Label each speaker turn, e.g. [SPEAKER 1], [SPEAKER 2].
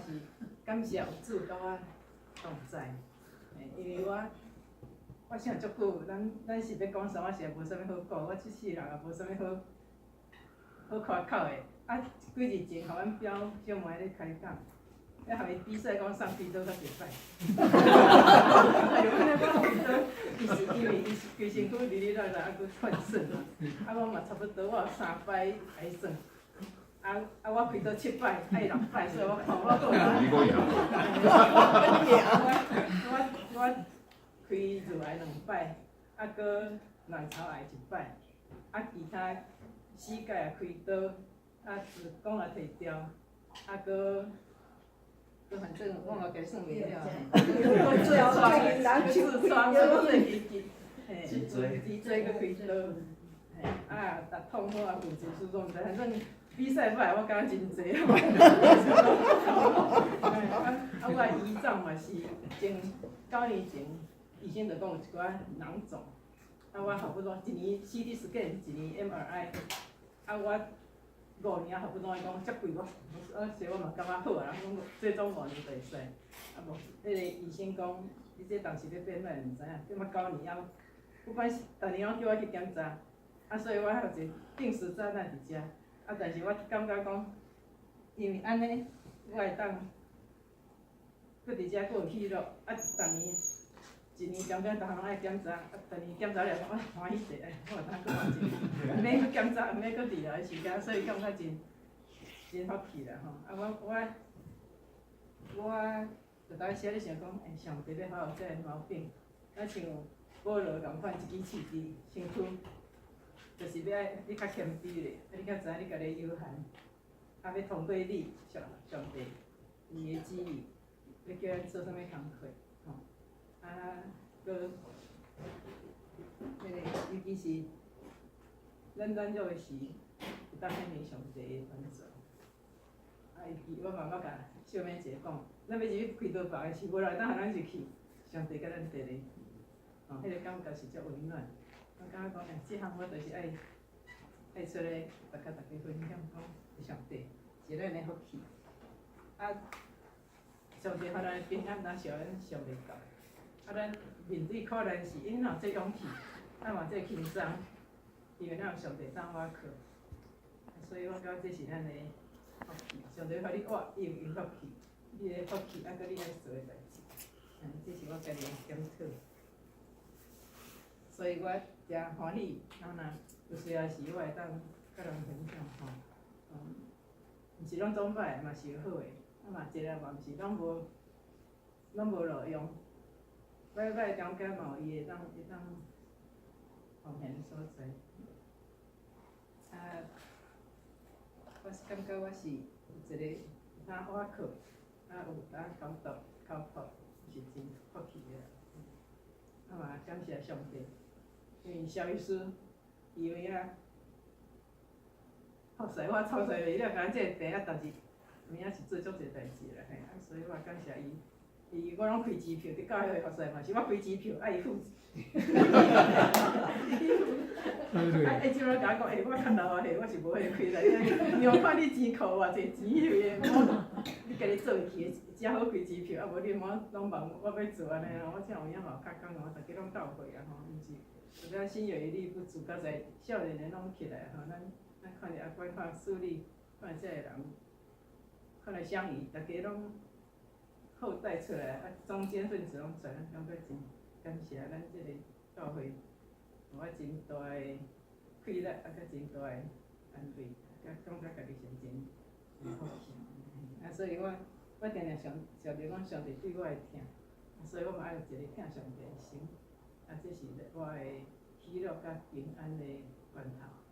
[SPEAKER 1] 是感谢有主甲我同在，因为我想足久，咱是要讲啥，我是也无啥物好讲，我即世人也无啥物好夸口的。啊，几日前，互阮表小妹咧开讲，咧互伊比赛讲送彼得较袂歹。因为我彼得，伊是因为伊是规身躯哩哩啦啦，啊佫劝算嘛，啊我嘛差不多，我有3摆开算。我开到7摆，伊6摆，所以我看我够难。我开入来2摆，啊，搁卵巢癌1摆，啊，其他膝盖也开刀，啊，子宫也摕掉，啊，搁反正我嘛计算袂了。痔疮，脊椎搁开刀，啊，痛苦啊，骨质疏松，反正。比赛不来，我感觉真济。我胰脏嘛是前9年前，医生就讲有一寡囊肿，我差不多1年 CT scan， 1年 MRI， 我5年差不多伊讲遮贵所以我嘛感觉好啊，讲最终5年就会使。无，迄个医生讲，你这当时要变哪毋知影，这么9年后，不管是逐年拢叫我去检查，所以我还有一个定时炸弹伫遮。但是我感觉讲，因为安尼，我会当，搁伫遮搁有记录，逐年1年中间逐项拢爱检查，逐年检查了讲，欢喜者，我会当搁换一个，毋免去检查，毋免搁治疗的时间，所以感觉真福气啦吼。我就当时咧想讲，上帝要好这个毛病，像保罗共款一支刺伫身躯。就是要你较谦卑咧，你较知影你家己有限，要通过你上帝伊的旨意，要叫咱做啥物工课，搁迄个尤其是咱软弱的时，有当遐念上帝的帮助。我嘛捌甲小妹姐讲，咱要入去开刀房的时，无人会当互咱入去，上帝甲咱伫咧，迄个感觉是足温暖。我感觉讲，即项我就是爱出来，大家分享讲，上帝是咱的福气。上帝互咱的平安，若是咱想袂到。咱面对困难时，因若这勇气，咱嘛这轻松，因为咱有上帝当我靠。所以我感觉这是咱的福气。上帝互你活，伊有因福气，你的福气，搁你爱做的代志。这是我家己的检讨。所以我诚欢喜，有需要时我会当甲人分享吼，毋是拢总歹，嘛是有好诶，嘛一个嘛毋是拢无路用，歹中间嘛有伊会当奉献所在。我是感觉我是有一个当倚靠，有当交托，是真福气诶。嘛感谢上帝。因为肖医师，伊有影服侍我操作袂了，甲即个病但是有影是做足侪代志啦，所以我感谢伊，我拢开支票，伫教会服侍嘛是我开支票，伊付。即摆甲我讲，我较老啊，我是无迄开来，让看你钱扣偌济钱你家己做会起，只好开支票，无你莫拢问我要做安尼啊，我有影嘛有较讲哦，大家拢斗会啊毋是。咱心有余力不足，较侪少年的拢起来吼，咱看着观看视力，看遮个人，看来相遇，大家拢后代出来，中间分子拢出来，感觉真感谢咱这个教会，互我真大的快乐，甲真大的安慰，感觉家己是真福气。所以我定定想着讲，上帝对我会疼，所以我嘛爱有一个疼上帝的心。这是我的喜乐甲平安的源头。